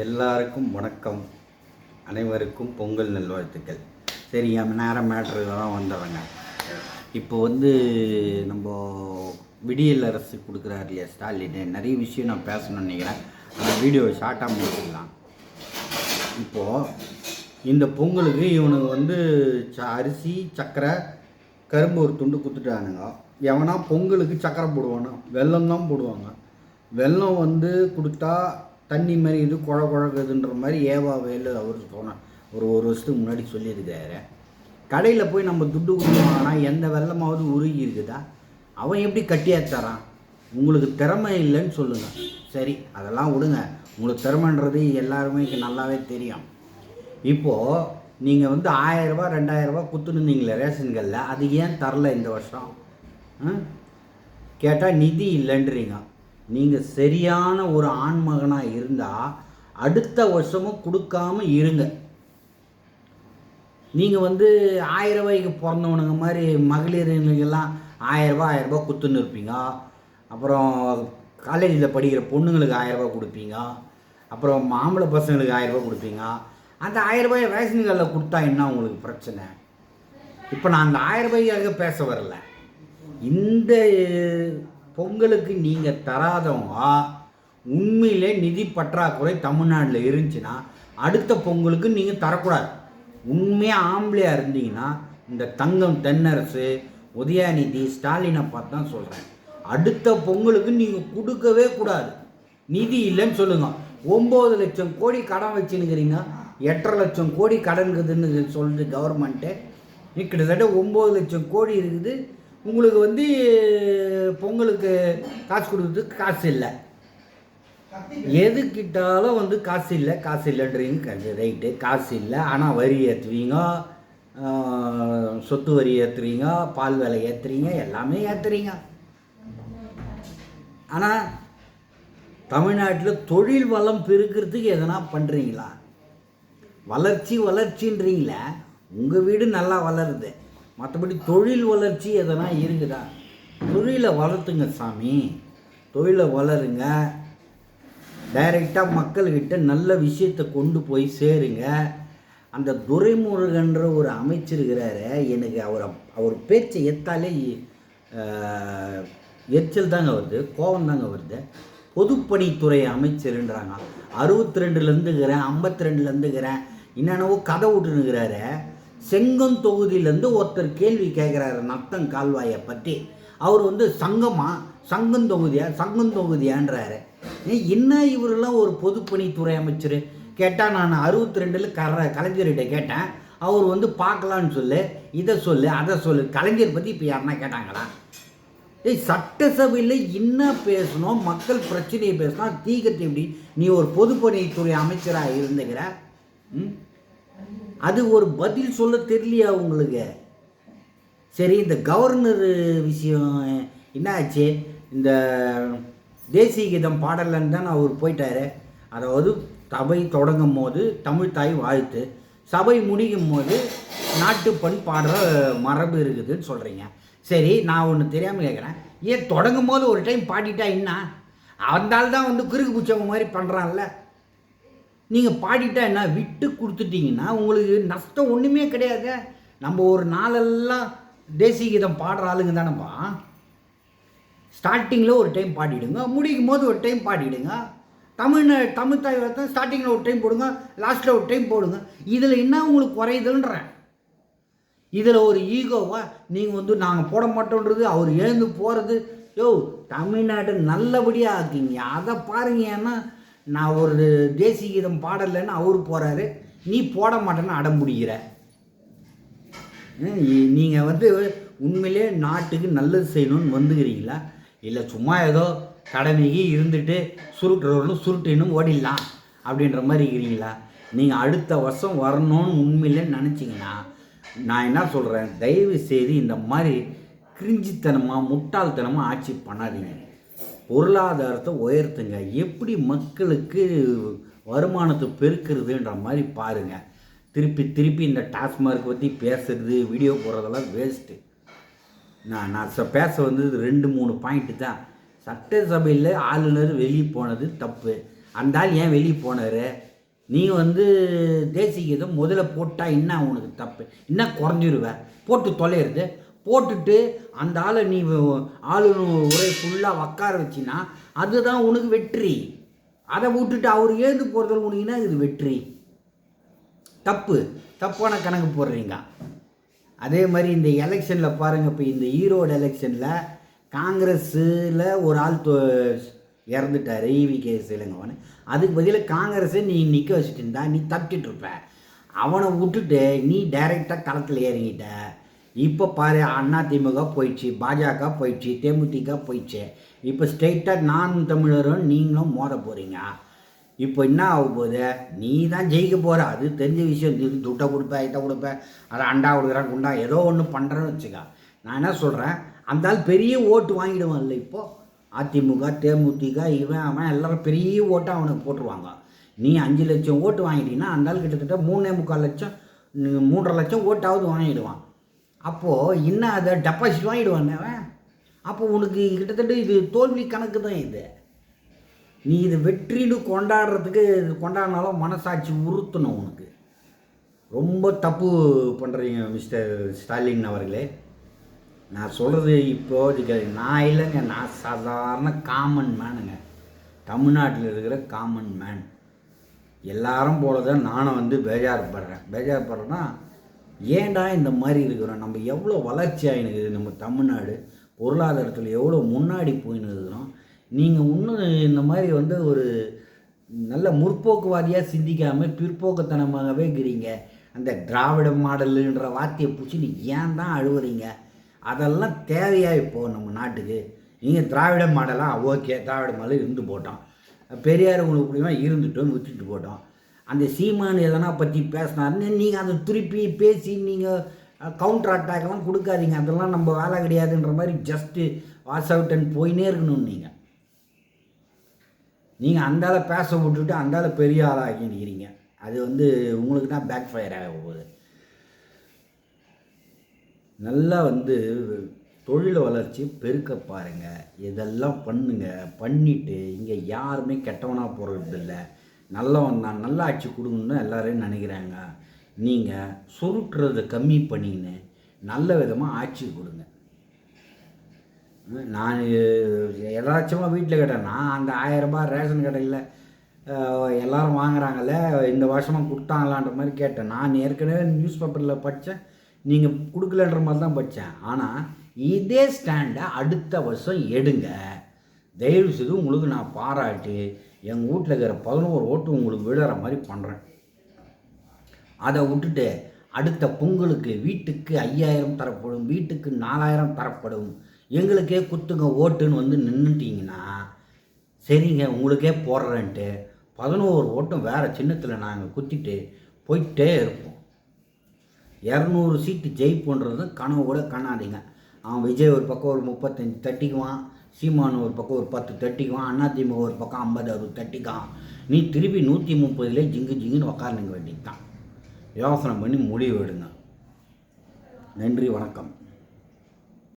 எல்லாருக்கும் வணக்கம், அனைவருக்கும் பொங்கல் நல்வாழ்த்துக்கள். சரி, என் நேரம் மேட்ரு தான் வந்தவங்க. இப்போ நம்ம விடியல் அரசு கொடுக்குறாரு இல்லையா ஸ்டாலின், நிறைய விஷயம் நான் பேசணும்னு நினைக்கிறேன். அந்த வீடியோவை ஷார்ட்டாக முடிச்சிடலாம். இப்போது இந்த பொங்கலுக்கு இவனுக்கு அரிசி, சர்க்கரை, கரும்பு ஒரு துண்டு கொடுத்துட்டானுங்க. எவனா பொங்கலுக்கு சர்க்கரை போடுவானா? வெல்லம் தான் போடுவாங்க. வெல்லம் கொடுத்தா தண்ணி மாதிரி இது குழக்குதுன்ற மாதிரி ஏவா வேலு அவர் சொன்ன ஒரு வருஷத்துக்கு முன்னாடி சொல்லியிருக்காரு. கடையில் போய் நம்ம துட்டு கொடுத்தோம்னா எந்த வெள்ளமாவது உருகி இருக்குதா? அவன் எப்படி கட்டியாக தரான்? உங்களுக்கு திறமை இல்லைன்னு சொல்லுங்கள். சரி, அதெல்லாம் விடுங்க. உங்களுக்கு திறமைன்றது எல்லாருமே நல்லாவே தெரியும். இப்போது நீங்கள் 1000 ரூபா 2000 ரூபா கொடுத்துருந்தீங்களே ரேஷன்களில், அது ஏன் தரல இந்த வருஷம்? கேட்டால் நிதி இல்லைன்றீங்க. நீங்கள் சரியான ஒரு ஆண்மகனாக இருந்தால் அடுத்த வருஷமும் கொடுக்காம இருங்க. நீங்கள் 1000 ரூபாய்க்கு பிறந்தவனுங்க மாதிரி மகளிருங்கெல்லாம் 1000 ரூபா கொடுத்துன்னு இருப்பீங்க. அப்புறம் காலேஜில் படிக்கிற பொண்ணுங்களுக்கு 1000 ரூபா கொடுப்பீங்க. அப்புறம் ஆம்பளை பசங்களுக்கு 1000 ரூபா கொடுப்பீங்க. அந்த 1000 ரூபாயை ரேஷன் கார்டில் கொடுத்தா என்ன உங்களுக்கு பிரச்சனை? இப்போ நான் அந்த 1000 ரூபாய்க்காக பேச வரல. இந்த பொங்கலுக்கு நீங்கள் தராதவங்க உண்மையிலே நிதி பற்றாக்குறை தமிழ்நாட்டில் இருந்துச்சுன்னா அடுத்த பொங்கலுக்கு நீங்கள் தரக்கூடாது. உண்மையாக ஆம்பளையாக இருந்தீங்கன்னா இந்த தங்கம் தென்னரசு, உதயாநிதி, ஸ்டாலினை பார்த்து தான் சொல்கிறேன். அடுத்த பொங்கலுக்கு நீங்கள் கொடுக்கவே கூடாது. நிதி இல்லைன்னு சொல்லுங்கள். 9 லட்சம் கோடி கடன் வச்சுன்னுக்கிறீங்க. 8.5 லட்சம் கோடி கடன்குதுன்னு சொல்லுது கவர்மெண்ட்டு. கிட்டத்தட்ட 9 லட்சம் கோடி இருக்குது. உங்களுக்கு பொங்கலுக்கு காசு கொடுக்குறதுக்கு காசு இல்லை. எதுக்கிட்டாலும் காசு இல்லை காசு இல்லைன்றீங்க. ரைட்டு, காசு இல்லை. ஆனால் வரி ஏற்றுவீங்க, சொத்து வரி ஏற்றுவீங்க, பால் விலை ஏற்றுறீங்க, எல்லாமே ஏற்றுறீங்க. ஆனால் தமிழ்நாட்டில் தொழில் வளம் பெருக்கிறதுக்கு எதனா பண்ணுறீங்களா? வளர்ச்சின்றீங்களே. உங்கள் வீடு நல்லா வளருது, மற்றபடி தொழில் வளர்ச்சி எதனா இருக்குதா? தொழிலை வளர்த்துங்க சாமி, தொழிலை வளருங்க. டைரெக்டாக மக்கள்கிட்ட நல்ல விஷயத்தை கொண்டு போய் சேருங்க. அந்த துரைமுருகன்ற ஒரு அமைச்சர் இருக்கிறாரு, எனக்கு அவர் பேச்சை எத்தாலே எரிச்சல் தாங்க வருது, கோபம் தாங்க வருது. பொதுப்பணித்துறை அமைச்சருன்றாங்க. 62லேருந்துக்கிறேன், 52லேருந்துக்கிறேன், என்னென்னவோ கதை விட்டுனுக்கிறாரு. செங்கம் தொகுதியிலேருந்து ஒருத்தர் கேள்வி கேட்குறாரு நத்தம் கால்வாயை பற்றி. அவர் சங்கம் தொகுதியான்றாரு. என்ன இவரெல்லாம் ஒரு பொதுப்பணித்துறை அமைச்சர் கேட்டால், நான் 62ல் கலைஞர்கிட்ட கேட்டேன். அவர் பார்க்கலான்னு சொல்லு, இதை சொல்லு, அதை சொல்லு. கலைஞர் பற்றி இப்போ யாருன்னா கேட்டாங்களா? சட்டசபையில் என்ன பேசணும், மக்கள் பிரச்சனையை பேசணும், தீக்கத்தை எப்படி? நீ ஒரு பொதுப்பணித்துறை அமைச்சராக இருந்துக்கிற, அது ஒரு பதில் சொல்ல தெரியலையா உங்களுக்கு? சரி, இந்த கவர்னர் விஷயம் என்ன ஆச்சு? இந்த தேசிய கீதம் பாடலன்னு தான் அவர் போயிட்டார். அதாவது சபை தொடங்கும் போது தமிழ் தாய் வாழ்த்து, சபை முடிக்கும் போது நாட்டுப்பண் பாடுற மரபு இருக்குதுன்னு சொல்கிறீங்க. சரி, நான் ஒன்று தெரியாமல் கேட்குறேன். ஏன் தொடங்கும் போது ஒரு டைம் பாடிட்டா என்ன? அவந்தால் தான் குறுக்கு பிடிச்சவங்க மாதிரி பண்ணுறான்ல. நீங்கள் பாடிட்டா என்ன? விட்டு கொடுத்துட்டிங்கன்னா உங்களுக்கு நஷ்டம் ஒன்றுமே கிடையாது. நம்ம ஒரு நாளெல்லாம் தேசிய கீதம் பாடுற ஆளுங்க தானேப்பா. ஸ்டார்டிங்கில் ஒரு டைம் பாடிடுங்க, முடிக்கும் போது ஒரு டைம் பாடிடுங்க. தமிழ் தாய் வார்த்தை ஸ்டார்டிங்கில் ஒரு டைம் போடுங்க, லாஸ்ட்டில் ஒரு டைம் போடுங்க. இதில் என்ன உங்களுக்கு குறையுதுன்றேன். இதில் ஒரு ஈகோவா? நீங்கள் நாங்கள் போட மாட்டோன்றது, அவர் எழுந்து போகிறது. தமிழ்நாட்டை நல்லபடியாக ஆக்கிங்க, அதை பாருங்க. ஏன்னா நான் ஒரு தேசிய கீதம் பாடலைன்னு அவர் போகிறாரு, நீ போட மாட்டேன்னு அடம் பிடிக்கிற. நீங்கள் உண்மையிலே நாட்டுக்கு நல்லது செய்யணும்னு வந்துக்கிறீங்களா? இல்லை சும்மா ஏதோ கடமைக்கு இருந்துட்டு சுருட்டுறவர்களும் சுருட்டினும் ஓடிடலாம் அப்படின்ற மாதிரி இருக்கிறீங்களா? நீங்கள் அடுத்த வருஷம் வரணும்னு உண்மையிலே நினச்சிங்கன்னா, நான் என்ன சொல்கிறேன், தயவு செய்து இந்த மாதிரி கிரிஞ்சித்தனமாக முட்டாள்தனமாக ஆட்சி பண்ணாதீங்க. பொருளாதாரத்தை உயர்த்துங்க. எப்படி மக்களுக்கு வருமானத்தை பெருக்கிறதுன்ற மாதிரி பாருங்கள். திருப்பி இந்த டாஸ்மார்க் பற்றி பேசுகிறது, வீடியோ போடுறதெல்லாம் வேஸ்ட்டு. நான் பேச 2-3 பாயிண்ட்டு தான். சட்டசபையில் ஆளுநர் வெளியே போனது தப்பு. அந்த ஆள் ஏன் வெளியே போனார்? நீ வந்து தேசிய கீதம் முதல்ல போட்டால் என்ன உனக்கு தப்பு? என்ன குறைஞ்சிருவேன்? போட்டு தொலைகிறது. போட்டுட்டு அந்த ஆளை நீ ஆளுநர் உரை ஃபுல்லாக உட்கார வச்சின்னா அதுதான் உனக்கு வெற்றி. அதை விட்டுட்டு அவர் ஏந்து போகிறதுல உனக்குன்னா இது வெற்றி. தப்பான கணக்கு போடுறீங்க. அதே மாதிரி இந்த எலெக்ஷனில் பாருங்கள், இப்போ இந்த ஈரோடு எலெக்ஷனில் காங்கிரஸில் ஒரு ஆள் இறந்துட்டார், ஈவிகே இளங்கோவன். அதுக்கு பதிலாக காங்கிரஸை நீ நிற்க வச்சுட்டு இருந்தா நீ தப்பிச்சுட்டு இருப்ப. அவனை விட்டுட்டு நீ டைரெக்டாக களத்தில் இறங்கிட்ட. இப்போ பாரு, அதிமுக போயிடுச்சு, பாஜக போயிடுச்சு, தேமுதிக போயிடுச்சு. இப்போ ஸ்ட்ரெயிட்டாக நான் தமிழரும் நீங்களும் மோத போகிறீங்க. இப்போ என்ன ஆக போகுது? நீ தான் ஜெயிக்க போகிற, அது தெரிஞ்ச விஷயம். நீ துட்டை கொடுப்பேன், இதை கொடுப்பேன், அதை அண்டா கொடுக்குறேன், குண்டா ஏதோ ஒன்று பண்ணுறேன்னு வச்சுக்கா. நான் என்ன சொல்கிறேன், அந்த ஆள் பெரிய ஓட்டு வாங்கிடுவான் இல்லை? இப்போது அதிமுக, தேமுதிக, இவன் அவன் எல்லோரும் பெரிய ஓட்டாக அவனுக்கு போட்டுருவாங்க. நீ 5 லட்சம் ஓட்டு வாங்கிட்டீங்கன்னா அந்த ஆள் கிட்டத்தட்ட 3.25 லட்சம் 3.5 லட்சம் ஓட்டாவது வாங்கிடுவான். அப்போது இன்னும் அதை டெபாசிட் வாங்கிடுவான் அவன். அப்போ உனக்கு கிட்டத்தட்ட இது தோல்வி கணக்கு தான். இது நீ இது வெற்றின்னு கொண்டாடினாலும் மனசாட்சி உறுத்தணும். உனக்கு ரொம்ப தப்பு பண்ணுறீங்க மிஸ்டர் ஸ்டாலின் அவர்களே. நான் சொல்கிறது இப்போதைக்கு நான் இல்லைங்க, நான் சாதாரண காமன் மேனுங்க, தமிழ்நாட்டில் இருக்கிற காமன் மேன். எல்லாரும் போல தான் நானும் வந்து பேஜார்படுறேன்னா ஏன்டா இந்த மாதிரி இருக்கிறோம்? நம்ம எவ்வளோ வளர்ச்சி ஆகினுக்குது, நம்ம தமிழ்நாடு பொருளாதாரத்தில் எவ்வளோ முன்னாடி போயின்னு இருக்கிறோம். நீங்கள் இன்னும் இந்த மாதிரி வந்து ஒரு நல்ல முற்போக்குவாதியாக சிந்திக்காமல் பிற்போக்குத்தனமாகவே இருக்கிறீங்க. அந்த திராவிட மாடலுன்ற வார்த்தையை பிடிச்சி நீ ஏன் தான் அழுவுறீங்க? அதெல்லாம் தேவையா இப்போது நம்ம நாட்டுக்கு? நீங்கள் திராவிட மாடலாக ஓகே, திராவிட மாடல் இருந்து போட்டோம், பெரியார் உங்களுக்கு பிடிக்குமா இருந்துட்டோம், விட்டுட்டு போட்டோம். அந்த சீமான் எதனா பற்றி பேசினாருன்னு நீங்கள் அதை திருப்பி பேசி நீங்கள் கவுண்டர் அட்டாக்லாம் கொடுக்காதீங்க. அதெல்லாம் நம்ம வேலை கிடையாதுன்ற மாதிரி ஜஸ்ட்டு வாஷ் அவுட்டன் போயினே இருக்கணும். நீங்கள் அந்தால பேச விட்டுட்டு அந்தால பெரிய ஆளாக நிற்கிறீங்க. அது வந்து உங்களுக்கு தான் பேக் ஃபயர் ஆக போகுது. நல்லா வந்து தொழில் வளர்ச்சி பெருக்க பாருங்கள், இதெல்லாம் பண்ணிவிட்டு இங்கே யாருமே கெட்டவனாக போகிறது இல்லை, நல்லவன் தான், நல்ல ஆட்சி கொடுங்கன்னு எல்லோரும் நினைக்கிறாங்க. நீங்கள் சுருட்டுறதை கம்மி பண்ணின்னு நல்ல விதமாக ஆட்சி கொடுங்க. நான் எதாச்சுமா வீட்டில் கேட்டேன்னா அந்த 1000 ரூபாய் ரேஷன் கடையில் எல்லோரும் வாங்குறாங்கல்ல, இந்த வருஷமாக கொடுத்தாங்களான்ற மாதிரி கேட்டேன். நான் ஏற்கனவே நியூஸ் பேப்பரில் படித்தேன், நீங்கள் கொடுக்கலன்ற மாதிரி தான் படித்தேன். ஆனால் இதே ஸ்டாண்டை அடுத்த வருஷம் எடுங்க தயவு செய்து. உங்களுக்கு நான் பாராட்டி எங்கள் வீட்டில் இருக்கிற 11 ஓட்டு உங்களுக்கு விழுற மாதிரி பண்ணுறேன். அதை விட்டுட்டு அடுத்த பொங்கலுக்கு வீட்டுக்கு 5000 தரப்படும், வீட்டுக்கு 4000 தரப்படும், எங்களுக்கே குத்துங்க ஓட்டுன்னு வந்து நின்றுட்டிங்கன்னா சரிங்க உங்களுக்கே போடுறேன்ட்டு 11 ஓட்டும் வேறு சின்னத்தில் நாங்கள் குத்திட்டு போயிட்டே இருப்போம். 200 சீட்டு ஜெயிப்புன்றது கனவு கூட காணாதீங்க. அவன் விஜய் ஒரு பக்கம் ஒரு 35 தட்டிக்குவான், சீமான் ஒரு பக்கம் ஒரு 10 தட்டிக்குவான், அதிமுக ஒரு பக்கம் 50-60 தட்டிக்கான். நீ திருப்பி 130 ஜிங்குன்னு உக்காந்துங்க வேண்டியது தான். யோசனை பண்ணி முடிவு எடுங்க. நன்றி, வணக்கம்.